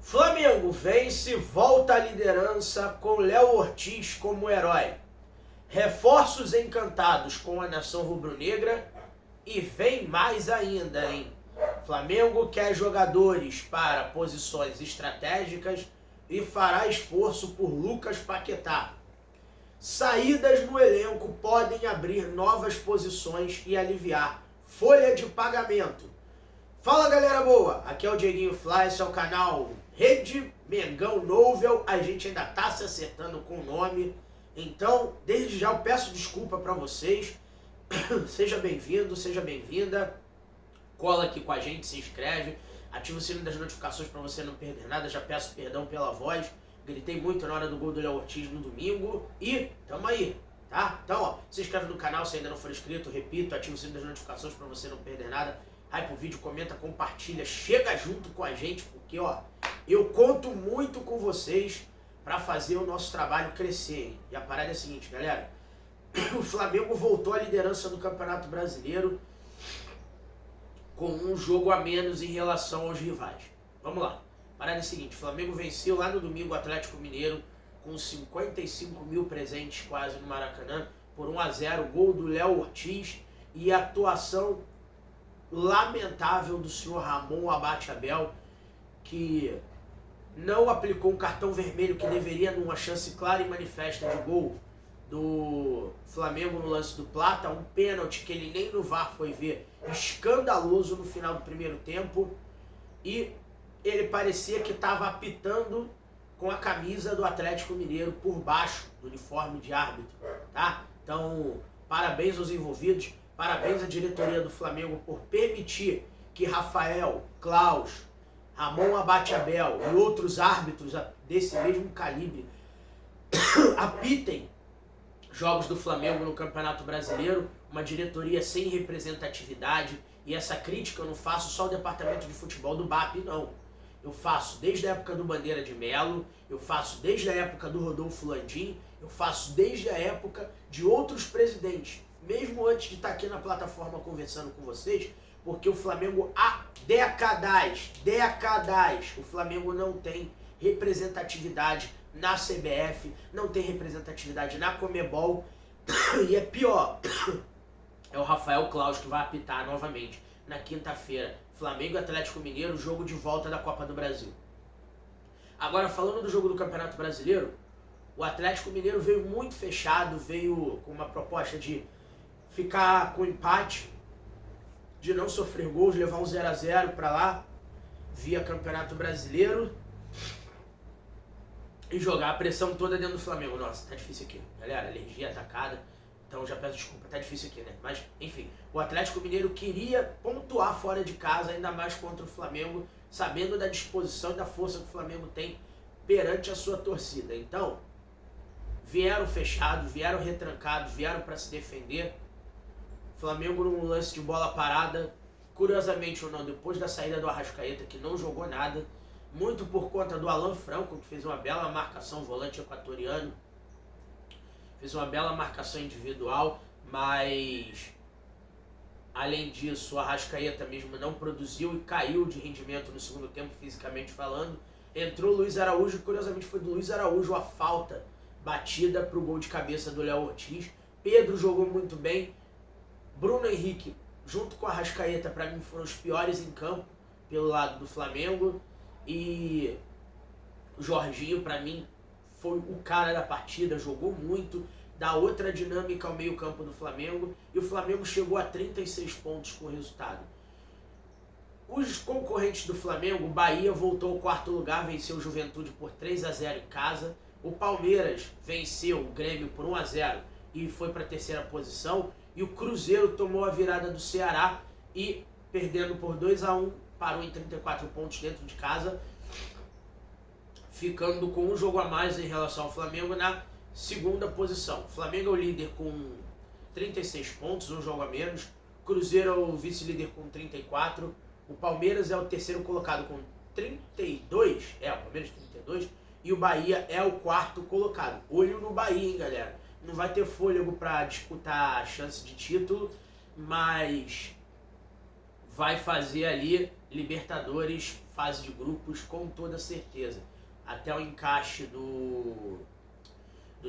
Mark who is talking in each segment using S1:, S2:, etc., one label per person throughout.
S1: Flamengo vence, volta à liderança com Léo Ortiz como herói. Reforços encantados com a nação rubro-negra e vem mais ainda, hein? Flamengo quer jogadores para posições estratégicas e fará esforço por Lucas Paquetá. Saídas no elenco podem abrir novas posições e aliviar folha de pagamento. Fala galera boa, aqui é o Dieguinho Fly, esse é o canal Rede Mengão Novel. A gente ainda tá se acertando com o nome, então desde já eu peço desculpa para vocês. Seja bem-vindo, seja bem-vinda, cola aqui com a gente, se inscreve, ativa o sino das notificações para você não perder nada. Já peço perdão pela voz, gritei muito na hora do gol do Léo Ortiz no domingo e tamo aí, tá? Então ó, se inscreve no canal se ainda não for inscrito, repito, ativa o sino das notificações para você não perder nada. Hype o vídeo, comenta, compartilha, chega junto com a gente, porque ó, eu conto muito com vocês para fazer o nosso trabalho crescer, hein? E a parada é a seguinte, galera, o Flamengo voltou à liderança do Campeonato Brasileiro com um jogo a menos em relação aos rivais. Vamos lá, a parada é a seguinte, o Flamengo venceu lá no domingo o Atlético Mineiro com 55 mil presentes quase no Maracanã, por 1-0, gol do Léo Ortiz e a atuação lamentável do senhor Ramon Abate Abel, que não aplicou um cartão vermelho que deveria numa chance clara e manifesta de gol do Flamengo no lance do Plata, um pênalti que ele nem no VAR foi ver, escandaloso no final do primeiro tempo, e ele parecia que estava apitando com a camisa do Atlético Mineiro por baixo do uniforme de árbitro, tá? Então, parabéns aos envolvidos. Parabéns à diretoria do Flamengo por permitir que Rafael, Klaus, Ramon Abate Abel e outros árbitros desse mesmo calibre apitem jogos do Flamengo no Campeonato Brasileiro, uma diretoria sem representatividade. E essa crítica eu não faço só ao departamento de futebol do BAP, não. Eu faço desde a época do Bandeira de Melo, eu faço desde a época do Rodolfo Landim, eu faço desde a época de outros presidentes, mesmo antes de estar aqui na plataforma conversando com vocês, porque o Flamengo há décadas, o Flamengo não tem representatividade na CBF, não tem representatividade na Conmebol, e é pior, é o Rafael Klaus que vai apitar novamente na quinta-feira, Flamengo e Atlético Mineiro, jogo de volta da Copa do Brasil. Agora, falando do jogo do Campeonato Brasileiro, o Atlético Mineiro veio muito fechado, veio com uma proposta de ficar com empate, de não sofrer gols, levar um 0-0 para lá, via Campeonato Brasileiro, e jogar a pressão toda dentro do Flamengo. Nossa, tá difícil aqui, galera, alergia atacada, então já peço desculpa, tá difícil aqui, né? Mas, enfim, o Atlético Mineiro queria pontuar fora de casa, ainda mais contra o Flamengo, sabendo da disposição e da força que o Flamengo tem perante a sua torcida. Então, vieram fechados, vieram retrancados, vieram para se defender. Flamengo num lance de bola parada, curiosamente ou não, depois da saída do Arrascaeta, que não jogou nada, muito por conta do Alan Franco, que fez uma bela marcação, volante equatoriano, fez uma bela marcação individual, mas além disso o Arrascaeta mesmo não produziu e caiu de rendimento no segundo tempo, fisicamente falando. Entrou o Luiz Araújo, curiosamente foi do Luiz Araújo a falta batida para o gol de cabeça do Léo Ortiz. Pedro jogou muito bem. Bruno Henrique, junto com a Arrascaeta, para mim foram os piores em campo pelo lado do Flamengo. E o Jorginho, para mim, foi o cara da partida, jogou muito, dá outra dinâmica ao meio campo do Flamengo. E o Flamengo chegou a 36 pontos com o resultado. Os concorrentes do Flamengo, o Bahia voltou ao quarto lugar, venceu o Juventude por 3-0 em casa. O Palmeiras venceu o Grêmio por 1-0 e foi para a terceira posição. E o Cruzeiro tomou a virada do Ceará e, perdendo por 2-1, parou em 34 pontos dentro de casa, ficando com um jogo a mais em relação ao Flamengo na segunda posição. O Flamengo é o líder com 36 pontos, um jogo a menos. O Cruzeiro é o vice-líder com 34. O Palmeiras é o terceiro colocado com 32. O Palmeiras 32. E o Bahia é o quarto colocado. Olho no Bahia, hein, galera. Não vai ter fôlego para disputar a chance de título, mas vai fazer ali Libertadores fase de grupos com toda certeza. Até o encaixe do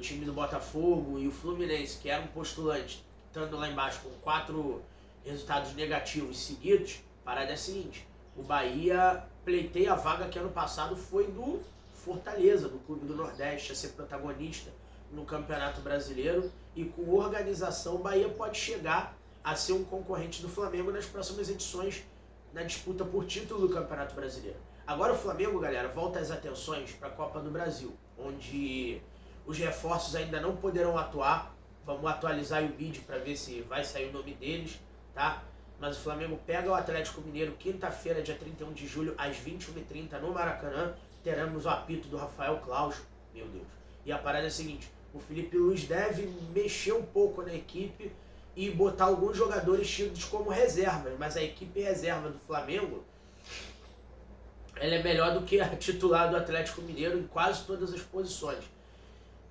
S1: time do Botafogo e o Fluminense, que era um postulante, estando lá embaixo com 4 resultados negativos seguidos, parada é a seguinte: o Bahia pleiteia a vaga que ano passado foi do Fortaleza, do Clube do Nordeste, a ser protagonista no Campeonato Brasileiro, e com organização o Bahia pode chegar a ser um concorrente do Flamengo nas próximas edições na disputa por título do Campeonato Brasileiro. Agora o Flamengo, galera, volta as atenções para a Copa do Brasil, onde os reforços ainda não poderão atuar. Vamos atualizar o bid para ver se vai sair o nome deles, tá? Mas o Flamengo pega o Atlético Mineiro quinta-feira, dia 31 de julho, às 21h30 no Maracanã. Teremos o apito do Rafael Claus, meu Deus. E a parada é a seguinte: o Felipe Luiz deve mexer um pouco na equipe e botar alguns jogadores tidos como reservas, mas a equipe reserva do Flamengo, ela é melhor do que a titular do Atlético Mineiro em quase todas as posições.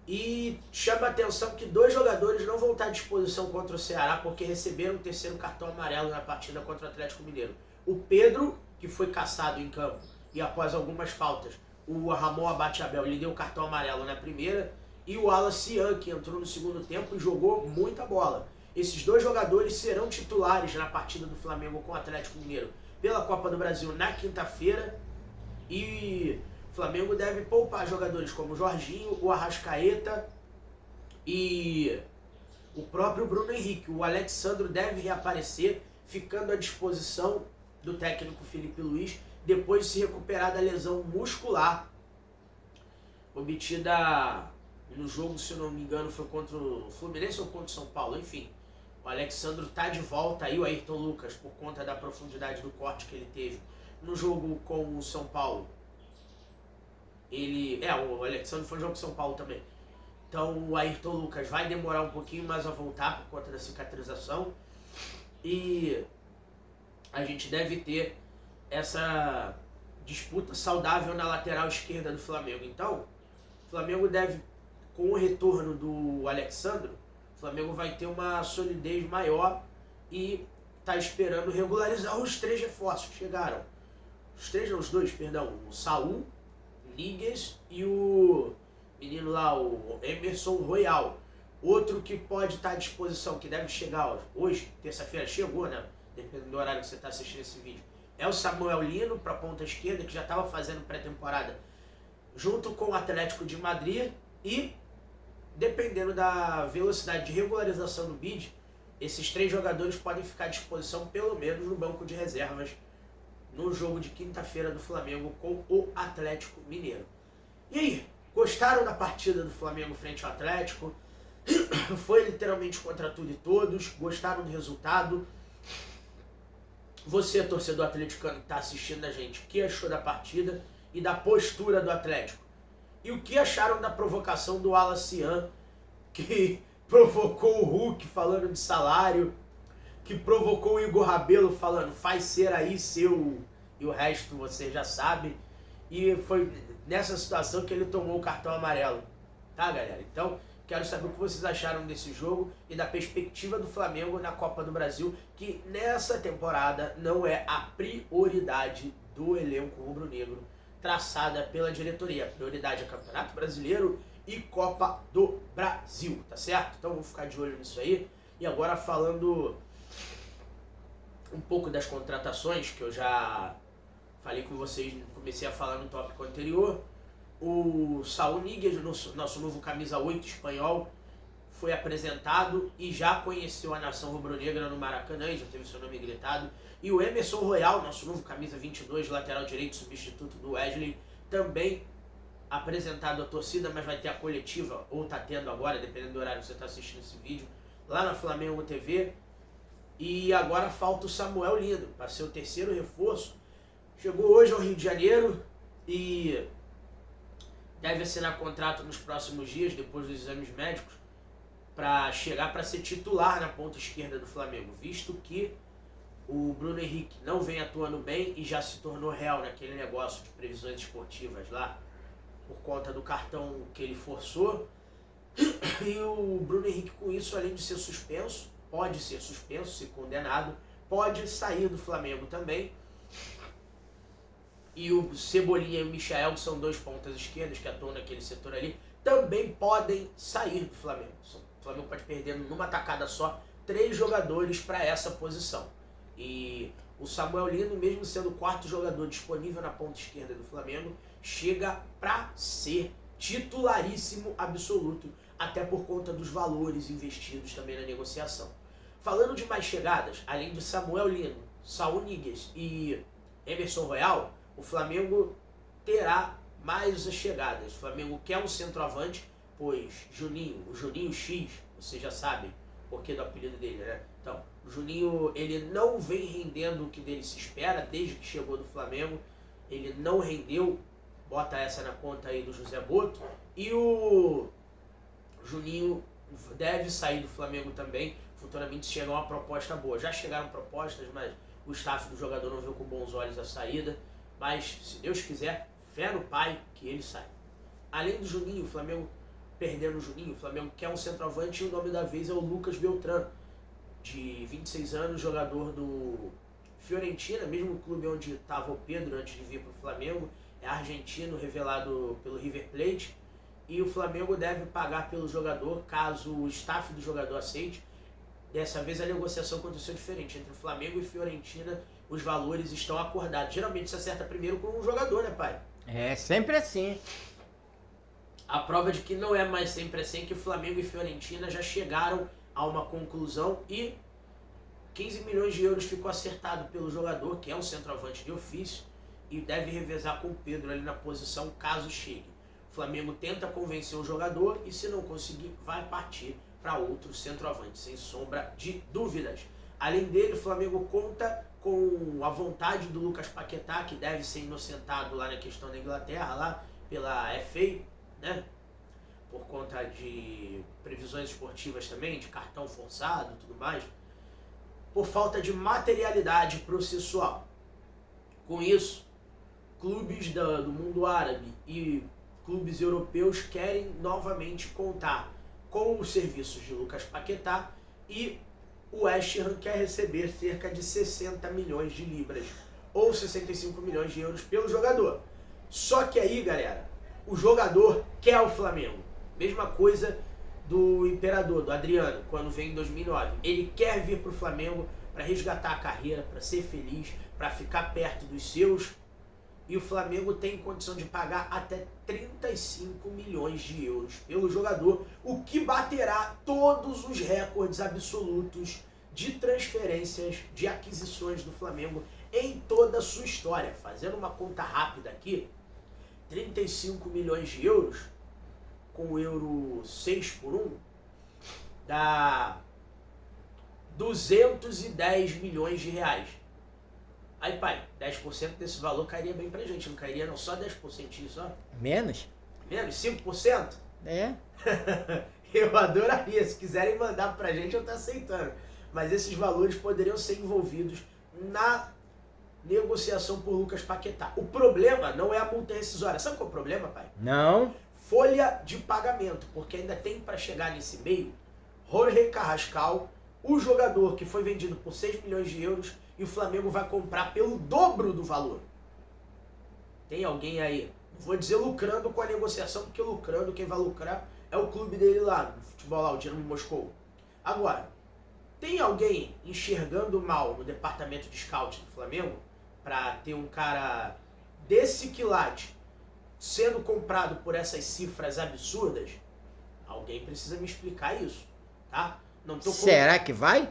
S1: E chama a atenção que 2 jogadores não vão estar à disposição contra o Ceará porque receberam o 3º cartão amarelo na partida contra o Atlético Mineiro. O Pedro, que foi caçado em campo e após algumas faltas, o Ramon Abate-Abel lhe deu o cartão amarelo na primeira, e o Wallace Ian, que entrou no segundo tempo e jogou muita bola. Esses 2 jogadores serão titulares na partida do Flamengo com o Atlético Mineiro pela Copa do Brasil na quinta-feira, e o Flamengo deve poupar jogadores como o Jorginho, o Arrascaeta e o próprio Bruno Henrique. O Alexandro deve reaparecer, ficando à disposição do técnico Felipe Luiz, depois de se recuperar da lesão muscular obtida no jogo, se eu não me engano, foi contra o Fluminense ou contra o São Paulo, enfim. O Alexandro tá de volta aí, o Ayrton Lucas, por conta da profundidade do corte que ele teve no jogo com o São Paulo. O Alexandro foi no jogo com o São Paulo também. Então o Ayrton Lucas vai demorar um pouquinho mais a voltar por conta da cicatrização. E a gente deve ter essa disputa saudável na lateral esquerda do Flamengo. Então, o Flamengo deve, com o retorno do Alexandro, o Flamengo vai ter uma solidez maior e está esperando regularizar os 3 reforços que chegaram. Os dois, o Saul, Níguez e o menino lá, o Emerson Royal. Outro que pode estar à disposição, que deve chegar hoje, terça-feira, chegou, né? Dependendo do horário que você está assistindo esse vídeo. É o Samuel Lino, para a ponta esquerda, que já estava fazendo pré-temporada junto com o Atlético de Madrid. E, dependendo da velocidade de regularização do bid, esses 3 jogadores podem ficar à disposição, pelo menos no banco de reservas, no jogo de quinta-feira do Flamengo com o Atlético Mineiro. E aí, gostaram da partida do Flamengo frente ao Atlético? Foi literalmente contra tudo e todos? Gostaram do resultado? Você, torcedor atleticano que está assistindo a gente, o que achou da partida e da postura do Atlético? E o que acharam da provocação do Wallace Ian, que provocou o Hulk falando de salário, que provocou o Igor Rabelo falando faz ser aí seu, e o resto você já sabe. E foi nessa situação que ele tomou o cartão amarelo, tá, galera? Então, quero saber o que vocês acharam desse jogo e da perspectiva do Flamengo na Copa do Brasil, que nessa temporada não é a prioridade do elenco rubro-negro traçada pela diretoria. A prioridade é Campeonato Brasileiro e Copa do Brasil, tá certo? Então vamos ficar de olho nisso aí. E agora falando um pouco das contratações, que eu já falei com vocês, comecei a falar no tópico anterior. O Saul Níguez, nosso novo camisa 8 espanhol, foi apresentado e já conheceu a nação rubro-negra no Maracanã e já teve seu nome gritado. E o Emerson Royal, nosso novo camisa 22, lateral direito, substituto do Wesley, também apresentado à torcida, mas vai ter a coletiva, ou tá tendo agora, dependendo do horário que você está assistindo esse vídeo, lá na Flamengo TV. E agora falta o Samuel Lino, para ser o 3º reforço. Chegou hoje ao Rio de Janeiro e deve assinar contrato nos próximos dias, depois dos exames médicos, para chegar para ser titular na ponta esquerda do Flamengo, visto que o Bruno Henrique não vem atuando bem e já se tornou real naquele negócio de previsões esportivas lá, por conta do cartão que ele forçou. E o Bruno Henrique, com isso, além de ser suspenso, pode ser suspenso, ser condenado, pode sair do Flamengo também. e o Cebolinha e o Michael, que são dois pontas esquerdas que atuam naquele setor ali, também podem sair do Flamengo. O Flamengo pode perder numa tacada só 3 jogadores para essa posição. E o Samuel Lino, mesmo sendo o quarto jogador disponível na ponta esquerda do Flamengo, chega para ser titularíssimo absoluto, até por conta dos valores investidos também na negociação. Falando de mais chegadas, além de Samuel Lino, Saúl Ñíguez e Emerson Royal, o Flamengo terá mais as chegadas. O Flamengo quer um centroavante, pois o Juninho X, vocês já sabem o porquê do apelido dele, né? Então, o Juninho, ele não vem rendendo o que dele se espera desde que chegou do Flamengo. Ele não rendeu, bota essa na conta aí do José Boto. E o Juninho deve sair do Flamengo também, futuramente, se chegar uma proposta boa. Já chegaram propostas, mas o staff do jogador não viu com bons olhos a saída. Mas, se Deus quiser, fé no pai que ele sai. Além do Juninho, o Flamengo perdendo o Juninho, o Flamengo quer um centroavante e o nome da vez é o Lucas Beltrán, de 26 anos, jogador do Fiorentina, mesmo clube onde estava o Pedro antes de vir para o Flamengo, é argentino, revelado pelo River Plate, e o Flamengo deve pagar pelo jogador caso o staff do jogador aceite. Dessa vez a negociação aconteceu diferente, entre o Flamengo e Fiorentina os valores estão acordados. Geralmente se acerta primeiro com um jogador, né, pai?
S2: É sempre assim.
S1: A prova de que não é mais sempre assim é que o Flamengo e Fiorentina já chegaram a uma conclusão e 15 milhões de euros ficou acertado pelo jogador, que é um centroavante de ofício, e deve revezar com o Pedro ali na posição caso chegue. O Flamengo tenta convencer o jogador e, se não conseguir, vai partir para outro centroavante, sem sombra de dúvidas. Além dele, o Flamengo conta com a vontade do Lucas Paquetá, que deve ser inocentado lá na questão da Inglaterra, lá pela FA, né? Por conta de previsões esportivas também, de cartão forçado e tudo mais, por falta de materialidade processual. Com isso, clubes do mundo árabe e clubes europeus querem novamente contar com os serviços de Lucas Paquetá e o West Ham quer receber cerca de 60 milhões de libras ou 65 milhões de euros pelo jogador. Só que aí, galera, o jogador quer o Flamengo. Mesma coisa do Imperador, do Adriano, quando veio em 2009. Ele quer vir para o Flamengo para resgatar a carreira, para ser feliz, para ficar perto dos seus. E o Flamengo tem condição de pagar até 35 milhões de euros pelo jogador, o que baterá todos os recordes absolutos de transferências, de aquisições do Flamengo em toda a sua história. Fazendo uma conta rápida aqui, 35 milhões de euros, com o euro 6 por 1, dá 210 milhões de reais. Aí, pai, 10% desse valor cairia bem pra gente, não cairia não? Só 10% só?
S2: Menos?
S1: Menos? 5%?
S2: É.
S1: Eu adoraria, se quiserem mandar pra gente eu tô aceitando. Mas esses valores poderiam ser envolvidos na negociação por Lucas Paquetá. O problema não é a multa rescisória. Sabe qual é o problema, pai?
S2: Não.
S1: Folha de pagamento, porque ainda tem para chegar nesse meio Jorge Carrascal, o jogador que foi vendido por 6 milhões de euros e o Flamengo vai comprar pelo dobro do valor. Tem alguém aí, não vou dizer lucrando com a negociação, porque lucrando, quem vai lucrar é o clube dele lá, no futebol lá, o Dinamo Moscou. Agora, tem alguém enxergando mal no departamento de scout do Flamengo para ter um cara desse quilate sendo comprado por essas cifras absurdas? Alguém precisa me explicar isso, tá? Não tô
S2: Será que vai?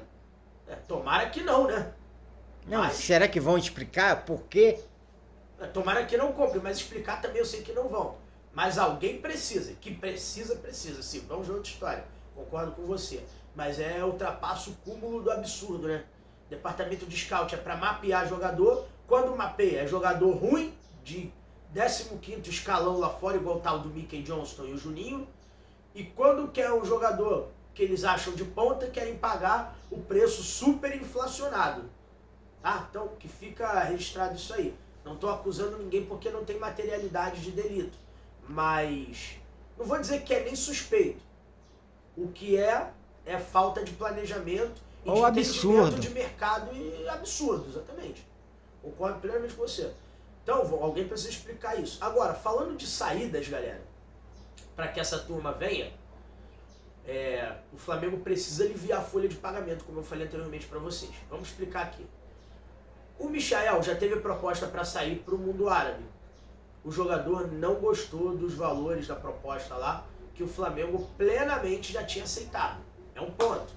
S1: Tomara que não, né?
S2: Não,
S1: mas
S2: será que vão explicar por quê?
S1: Tomara que não compre, mas explicar também eu sei que não vão. Mas alguém precisa, que precisa, sim. Vamos ver outra história, concordo com você. Mas ultrapassa o cúmulo do absurdo, né? Departamento de scout é para mapear jogador. Quando mapeia, é jogador ruim, de 15º escalão lá fora, igual o tal do Mickey Johnston e o Juninho. E quando quer um jogador que eles acham de ponta, querem pagar o preço super inflacionado. Tá? Então, que fica registrado isso aí. Não estou acusando ninguém porque não tem materialidade de delito. Mas não vou dizer que é nem suspeito. O que é falta de planejamento e
S2: ou
S1: de
S2: absurdo
S1: entendimento de mercado e absurdo, exatamente. Concordo plenamente com você. Então, alguém precisa explicar isso. Agora, falando de saídas, galera, para que essa turma venha, o Flamengo precisa aliviar a folha de pagamento, como eu falei anteriormente para vocês. Vamos explicar aqui. O Michael já teve proposta para sair para o mundo árabe. O jogador não gostou dos valores da proposta lá, que o Flamengo plenamente já tinha aceitado. É um ponto.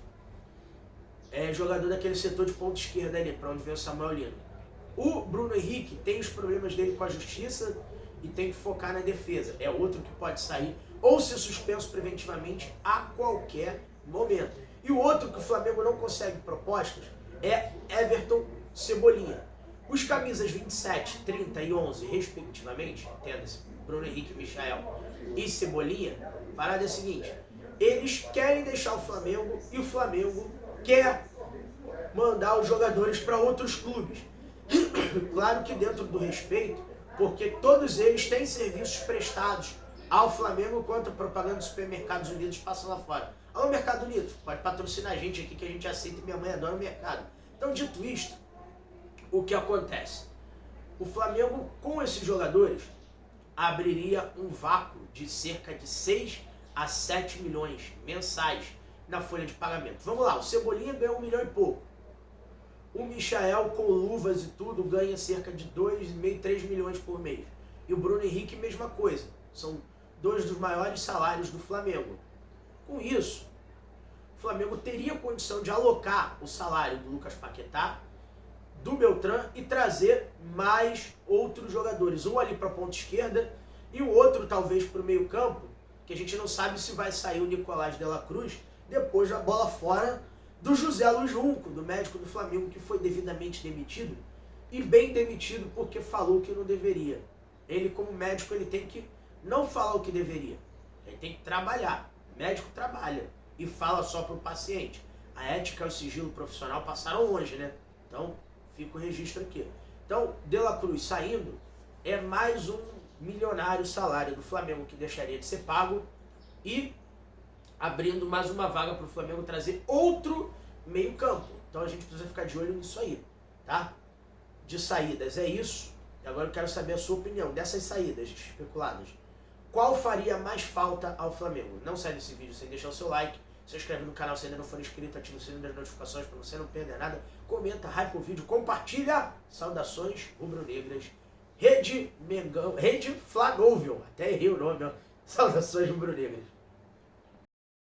S1: É jogador daquele setor de ponta esquerda ali, para onde vem o Samuel Lino. O Bruno Henrique tem os problemas dele com a justiça e tem que focar na defesa. É outro que pode sair ou ser suspenso preventivamente a qualquer momento. E o outro que o Flamengo não consegue propostas é Everton Cebolinha. Os camisas 27, 30 e 11, respectivamente, entenda-se, Bruno Henrique, Michael e Cebolinha, a parada é a seguinte: eles querem deixar o Flamengo e o Flamengo quer mandar os jogadores para outros clubes. Claro que dentro do respeito, porque todos eles têm serviços prestados ao Flamengo quanto a propaganda dos supermercados unidos passa lá fora. Alô, Mercado Unido, pode patrocinar a gente aqui que a gente aceita e minha mãe adora o mercado. Então, dito isto, o que acontece? O Flamengo, com esses jogadores, abriria um vácuo de cerca de 6 a 7 milhões mensais na folha de pagamento. Vamos lá, o Cebolinha ganha 1 milhão e pouco. O Michael, com luvas e tudo, ganha cerca de 2,5, 3 milhões por mês. E o Bruno Henrique, mesma coisa. São dois dos maiores salários do Flamengo. Com isso, o Flamengo teria condição de alocar o salário do Lucas Paquetá, do Beltrán e trazer mais outros jogadores. Um ali para a ponta esquerda e o outro talvez para o meio campo, que a gente não sabe se vai sair o Nicolás de la Cruz depois da bola fora do José Luiz Junco, do médico do Flamengo, que foi devidamente demitido, e bem demitido porque falou que não deveria. Ele, como médico, ele tem que não falar o que deveria. Ele tem que trabalhar. O médico trabalha e fala só para o paciente. A ética e o sigilo profissional passaram longe, né? Então, fica o registro aqui. Então, De la Cruz saindo é mais um milionário salário do Flamengo que deixaria de ser pago e abrindo mais uma vaga para o Flamengo trazer outro meio campo. Então a gente precisa ficar de olho nisso aí, tá? De saídas é isso. E agora eu quero saber a sua opinião dessas saídas especuladas. Qual faria mais falta ao Flamengo? Não sai desse vídeo sem deixar o seu like. Se inscreve no canal se ainda não for inscrito, ativa o sininho das notificações para você não perder nada. Comenta, hype o vídeo, compartilha. Saudações rubro-negras. Rede Mengão, Rede Flanovel. Até errei o nome, ó. Saudações rubro-negras.